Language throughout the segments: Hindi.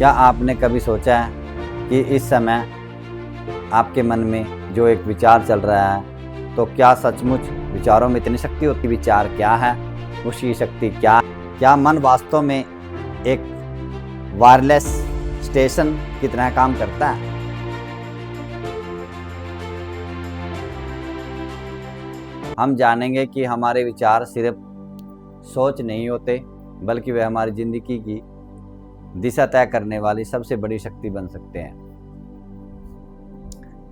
क्या आपने कभी सोचा है कि इस समय आपके मन में जो एक विचार चल रहा है, तो क्या सचमुच विचारों में इतनी शक्ति होती? विचार क्या है, उसकी शक्ति क्या मन वास्तव में एक वायरलेस स्टेशन की तरह काम करता है? हम जानेंगे कि हमारे विचार सिर्फ सोच नहीं होते, बल्कि वे हमारी जिंदगी की दिशा तय करने वाली सबसे बड़ी शक्ति बन सकते हैं।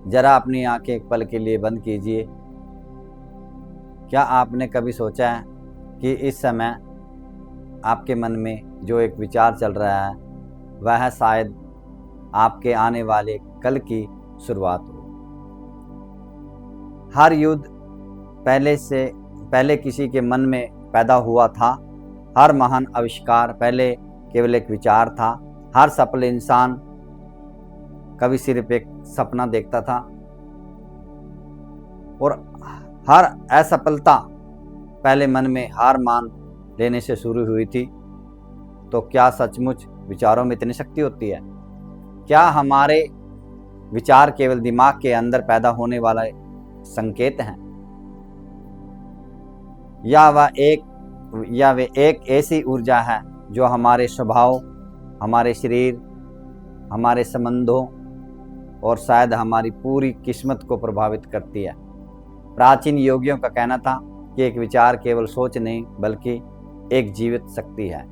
जरा अपनी आंखें एक पल के लिए बंद कीजिए। क्या आपने कभी सोचा है कि इस समय आपके मन में जो एक विचार चल रहा है, वह शायद आपके आने वाले कल की शुरुआत हो। हर युद्ध पहले किसी के मन में पैदा हुआ था। हर महान आविष्कार पहले केवल एक विचार था। हर सफल इंसान कभी सिर्फ एक सपना देखता था, और हर असफलता पहले मन में हार मान लेने से शुरू हुई थी। तो क्या सचमुच विचारों में इतनी शक्ति होती है? क्या हमारे विचार केवल दिमाग के अंदर पैदा होने वाला संकेत हैं, या वे एक ऐसी ऊर्जा है जो हमारे स्वभाव, हमारे शरीर, हमारे संबंधों और शायद हमारी पूरी किस्मत को प्रभावित करती है? प्राचीन योगियों का कहना था कि एक विचार केवल सोच नहीं, बल्कि एक जीवित शक्ति है।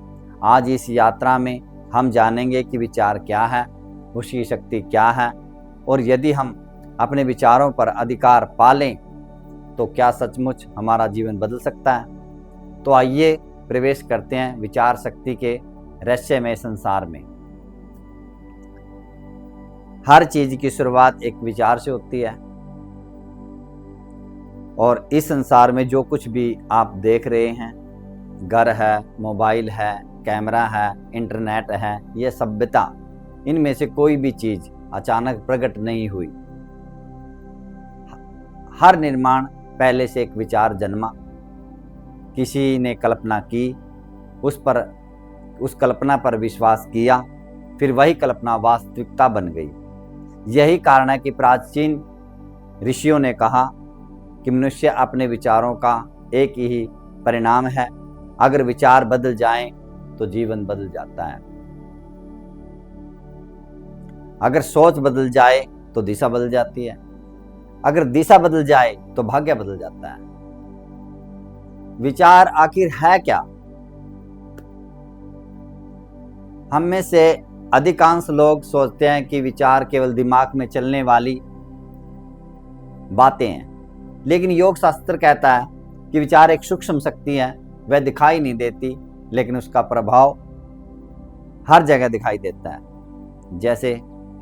आज इस यात्रा में हम जानेंगे कि विचार क्या है, उसकी शक्ति क्या है, और यदि हम अपने विचारों पर अधिकार पा लें तो क्या सचमुच हमारा जीवन बदल सकता है? तो आइए प्रवेश करते हैं विचार शक्ति के रहस्यमय संसार में। हर चीज की शुरुआत एक विचार से होती है, और इस संसार में जो कुछ भी आप देख रहे हैं, घर है, मोबाइल है, कैमरा है, इंटरनेट है, यह सभ्यता, इनमें से कोई भी चीज अचानक प्रकट नहीं हुई। हर निर्माण पहले से एक विचार जन्मा। किसी ने कल्पना की, उस कल्पना पर विश्वास किया, फिर वही कल्पना वास्तविकता बन गई। यही कारण है कि प्राचीन ऋषियों ने कहा कि मनुष्य अपने विचारों का एक ही परिणाम है। अगर विचार बदल जाएं तो जीवन बदल जाता है। अगर सोच बदल जाए तो दिशा बदल जाती है। अगर दिशा बदल जाए तो भाग्य बदल जाता है। विचार आखिर है क्या? हम में से अधिकांश लोग सोचते हैं कि विचार केवल दिमाग में चलने वाली बातें हैं, लेकिन योग शास्त्र कहता है कि विचार एक सूक्ष्म शक्ति है। वह दिखाई नहीं देती, लेकिन उसका प्रभाव हर जगह दिखाई देता है। जैसे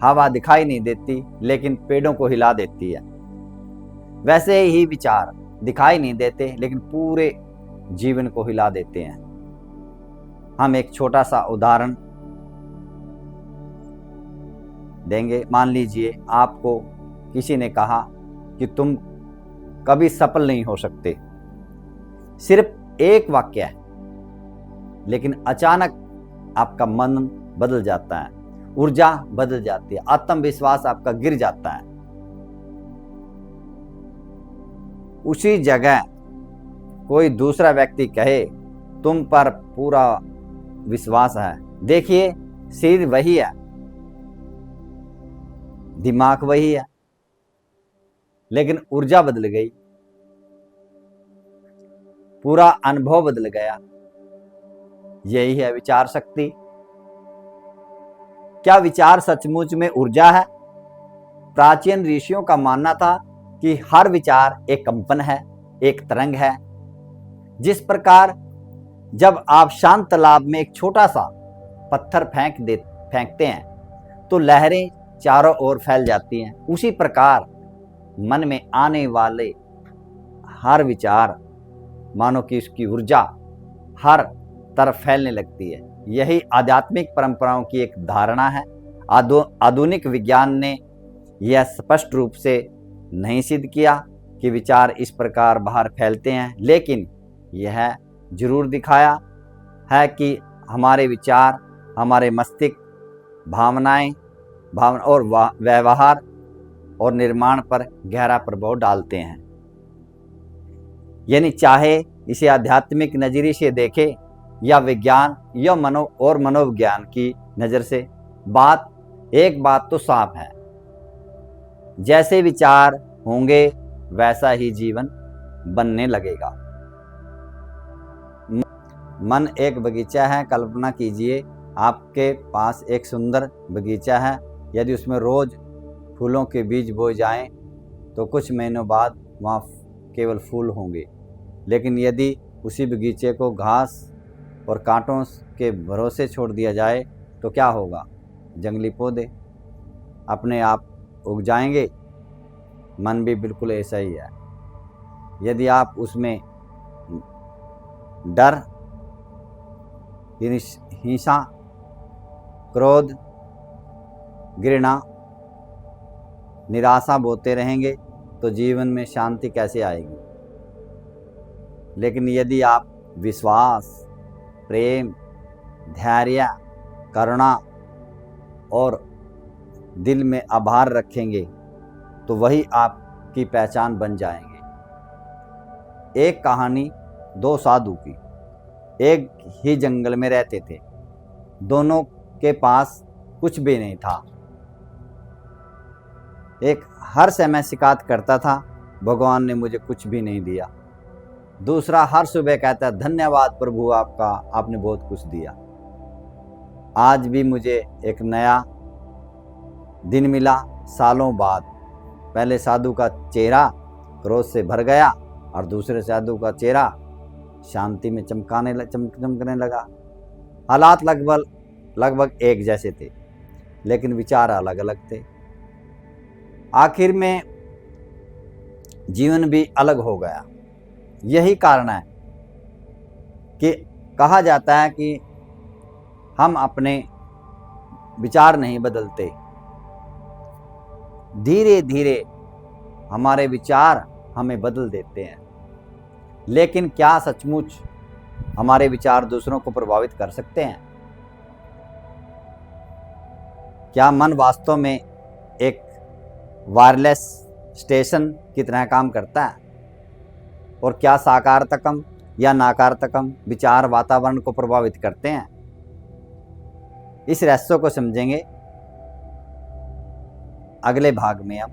हवा दिखाई नहीं देती, लेकिन पेड़ों को हिला देती है, वैसे ही विचार दिखाई नहीं देते, लेकिन पूरे जीवन को हिला देते हैं। हम एक छोटा सा उदाहरण देंगे। मान लीजिए आपको किसी ने कहा कि तुम कभी सफल नहीं हो सकते। सिर्फ एक वाक्य है, लेकिन अचानक आपका मन बदल जाता है, ऊर्जा बदल जाती है, आत्मविश्वास आपका गिर जाता है। उसी जगह कोई दूसरा व्यक्ति कहे तुम पर पूरा विश्वास है। देखिए, शरीर वही है, दिमाग वही है, लेकिन ऊर्जा बदल गई, पूरा अनुभव बदल गया। यही है विचार शक्ति। क्या विचार सचमुच में ऊर्जा है? प्राचीन ऋषियों का मानना था कि हर विचार एक कंपन है, एक तरंग है। जिस प्रकार जब आप शांत तालाब में एक छोटा सा पत्थर फेंकते हैं तो लहरें चारों ओर फैल जाती हैं, उसी प्रकार मन में आने वाले हर विचार मानो कि उसकी ऊर्जा हर तरफ फैलने लगती है। यही आध्यात्मिक परंपराओं की एक धारणा है। आधुनिक विज्ञान ने यह स्पष्ट रूप से नहीं सिद्ध किया कि विचार इस प्रकार बाहर फैलते हैं, लेकिन यह जरूर दिखाया है कि हमारे विचार हमारे मस्तिष्क भावनाएं, भावना और व्यवहार और निर्माण पर गहरा प्रभाव डालते हैं। यानी चाहे इसे आध्यात्मिक नजरिए से देखें या विज्ञान या मनोविज्ञान की नज़र से, एक बात तो साफ है, जैसे विचार होंगे वैसा ही जीवन बनने लगेगा। मन एक बगीचा है। कल्पना कीजिए आपके पास एक सुंदर बगीचा है। यदि उसमें रोज फूलों के बीज बोए जाएं तो कुछ महीनों बाद वहाँ केवल फूल होंगे। लेकिन यदि उसी बगीचे को घास और कांटों के भरोसे छोड़ दिया जाए तो क्या होगा? जंगली पौधे अपने आप उग जाएंगे। मन भी बिल्कुल ऐसा ही है। यदि आप उसमें डर, हिंसा, क्रोध, घृणा, निराशा बोते रहेंगे तो जीवन में शांति कैसे आएगी? लेकिन यदि आप विश्वास, प्रेम, धैर्य, करुणा और दिल में आभार रखेंगे तो वही आपकी पहचान बन जाएंगे। एक कहानी दो साधु की। एक ही जंगल में रहते थे। दोनों के पास कुछ भी नहीं था। एक हर समय शिकायत करता था, भगवान ने मुझे कुछ भी नहीं दिया। दूसरा हर सुबह कहता, धन्यवाद प्रभु आपका, आपने बहुत कुछ दिया। आज भी मुझे एक नया दिन मिला सालों बाद। पहले साधु का चेहरा क्रोध से भर गया और दूसरे साधु का चेहरा शांति में चमकने लगा। हालात लगभग एक जैसे थे, लेकिन विचार अलग अलग थे। आखिर में जीवन भी अलग हो गया। यही कारण है कि कहा जाता है कि हम अपने विचार नहीं बदलते, धीरे धीरे हमारे विचार हमें बदल देते हैं। लेकिन क्या सचमुच हमारे विचार दूसरों को प्रभावित कर सकते हैं? क्या मन वास्तव में एक वायरलेस स्टेशन की तरह काम करता है? और क्या सकारात्मक या नकारात्मक विचार वातावरण को प्रभावित करते हैं? इस रहस्य को समझेंगे अगले भाग में। अब